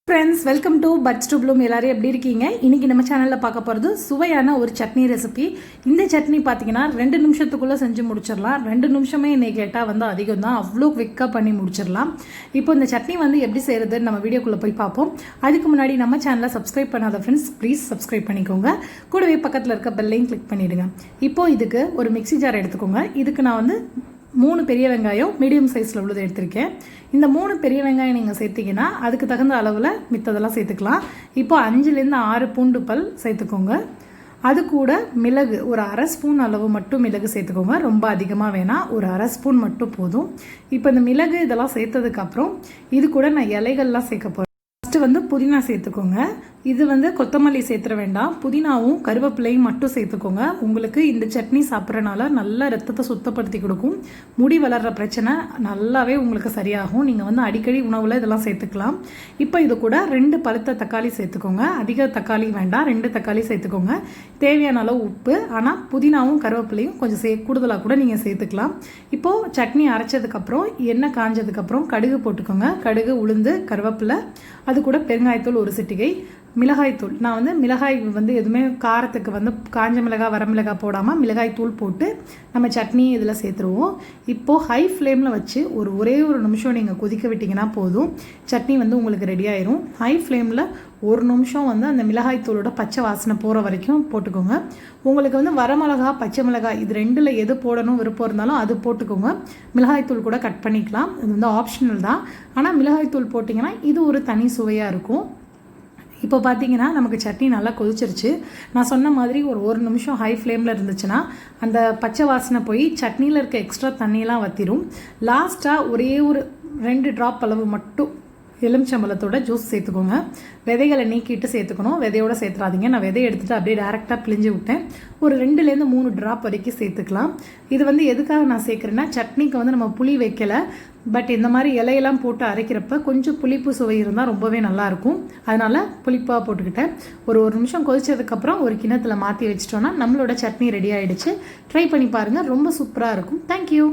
Friends, welcome to buds to bloom. எல்லாரும் எப்படி இருக்கீங்க? இன்றைக்கி நம்ம சேனலில் பார்க்க போகிறது சுவையான ஒரு சட்னி ரெசிபி. இந்த சட்னி பார்த்தீங்கன்னா 2 நிமிஷத்துக்குள்ளே செஞ்சு முடிச்சிடலாம். 2 நிமிஷமே என்னை கேட்டால் வந்து அதிகம் தான், அவ்வளோ குவிக்காக பண்ணி முடிச்சிடலாம். இப்போ இந்த சட்னி வந்து எப்படி செய்கிறதுன்னு நம்ம வீடியோக்குள்ளே போய் பார்ப்போம். அதுக்கு முன்னாடி நம்ம சேனலை சப்ஸ்கிரைப் பண்ணாத ஃப்ரெண்ட்ஸ் ப்ளீஸ் சப்ஸ்கிரைப் பண்ணிக்கோங்க. கூடவே பக்கத்தில் இருக்க பெல்லையும் கிளிக் பண்ணிவிடுங்க. இப்போது இதுக்கு ஒரு மிக்சி ஜார் எடுத்துக்கோங்க. இதுக்கு நான் வந்து 3 பெரிய வெங்காயம் மீடியம் சைஸில் உள்ளது எடுத்திருக்கேன். இந்த 3 பெரிய வெங்காயம் நீங்கள் சேர்த்திங்கன்னா அதுக்கு தகுந்த அளவில் மித்ததெல்லாம் சேர்த்துக்கலாம். இப்போ 5லேருந்து 6 பூண்டு பல் சேர்த்துக்கோங்க. அது கூட மிளகு ஒரு 1/2 ஸ்பூன் அளவு மட்டும் மிளகு சேர்த்துக்கோங்க. ரொம்ப அதிகமாக வேணாம், ஒரு 1/2 ஸ்பூன் மட்டும் போதும். இப்போ இந்த மிளகு இதெல்லாம் சேர்த்ததுக்கப்புறம் இது கூட நான் இலைகள்லாம் சேர்க்க போகிறேன். ஃபஸ்ட்டு வந்து புதினா சேர்த்துக்கோங்க. இது வந்து கொத்தமல்லி சேர்த்துற வேண்டாம், புதினாவும் கருவேப்பிலையும் மட்டும் சேர்த்துக்கோங்க. உங்களுக்கு இந்த சட்னி சாப்பிட்றனால நல்ல ரத்தத்தை சுத்தப்படுத்தி கொடுக்கும். முடி வளர்கிற பிரச்சனை நல்லாவே உங்களுக்கு சரியாகும். நீங்கள் வந்து அடிக்கடி உணவில் இதெல்லாம் சேர்த்துக்கலாம். இப்போ இது கூட 2 பழுத்த தக்காளி சேர்த்துக்கோங்க. அதிக தக்காளி வேண்டாம், 2 தக்காளி சேர்த்துக்கோங்க. தேவையான அளவு உப்பு, ஆனால் புதினாவும் கருவேப்பிலையும் கொஞ்சம் கூடுதலாக கூட நீங்கள் சேர்த்துக்கலாம். இப்போது சட்னி அரைச்சதுக்கப்புறம் எண்ணெய் காஞ்சதுக்கப்புறம் கடுகு போட்டுக்கோங்க. கடுகு, உளுந்து, கருவேப்பிலை, அது கூட பெருங்காயத்தூள் 1 சிட்டிகை, மிளகாய்த்தூள். நான் வந்து மிளகாய் வந்து எதுவுமே காரத்துக்கு வந்து காஞ்ச மிளகாய் வரமிளகாய் போடாமல் மிளகாய்த்தூள் போட்டு நம்ம சட்னி இதில் சேர்த்துருவோம். இப்போது ஹை ஃப்ளேமில் வச்சு ஒரே ஒரு நிமிஷம் நீங்கள் கொதிக்க விட்டிங்கன்னா போதும், சட்னி வந்து உங்களுக்கு ரெடி ஆயிரும். ஹை ஃப்ளேமில் 1 நிமிஷம் வந்து அந்த மிளகாய்த்தூளோட பச்சை வாசனை போகிற வரைக்கும் போட்டுக்கோங்க. உங்களுக்கு வந்து வரமிளகா, பச்சை மிளகாய் இது 2ல் எது போடணும் விருப்பம் இருந்தாலும் அது போட்டுக்கோங்க. மிளகாய்த்தூள் கூட கட் பண்ணிக்கலாம், இது வந்து ஆப்ஷனல் தான். ஆனால் மிளகாய்த்தூள் போட்டிங்கன்னா இது ஒரு தனி சுவையாக இருக்கும். இப்போ பார்த்தீங்கன்னா நமக்கு சட்னி நல்லா கொதிச்சிருச்சு. நான் சொன்ன மாதிரி ஒரு நிமிஷம் ஹை ஃப்ளேமில் இருந்துச்சுன்னா அந்த பச்சை வாசனை போய் சட்னியில் இருக்க எக்ஸ்ட்ரா தண்ணியெல்லாம் வற்றிடும். லாஸ்ட்டாக ஒரு 2 ட்ராப் அளவு மட்டும் எலுமிச்சம்பழத்தோட ஜூஸ் சேர்த்துக்கோங்க. விதைகளை நீக்கிட்டு சேர்த்துக்கணும், விதையோடு சேர்த்துறாதீங்க. நான் விதையை எடுத்துகிட்டு அப்படியே டேரெக்டாக பிழிஞ்சு விட்டேன். ஒரு 2லேருந்து 3 ட்ராப் வரைக்கும் சேர்த்துக்கலாம். இது வந்து எதுக்காக நான் சேர்க்குறேன்னா, சட்னிக்கு வந்து நம்ம புளி வைக்கலை, பட் இந்த மாதிரி இலையெல்லாம் போட்டு அரைக்கிறப்ப கொஞ்சம் புளிப்பு சுவை இருந்தால் ரொம்பவே நல்லாயிருக்கும். அதனால் புளிப்பாக போட்டுக்கிட்டேன். ஒரு நிமிஷம் கொதிச்சதுக்கப்புறம் ஒரு கிண்ணத்தில் மாற்றி வச்சிட்டோன்னா நம்மளோட சட்னி ரெடி ஆகிடுச்சு. ட்ரை பண்ணி பாருங்கள், ரொம்ப சூப்பராக இருக்கும். தேங்க்யூ.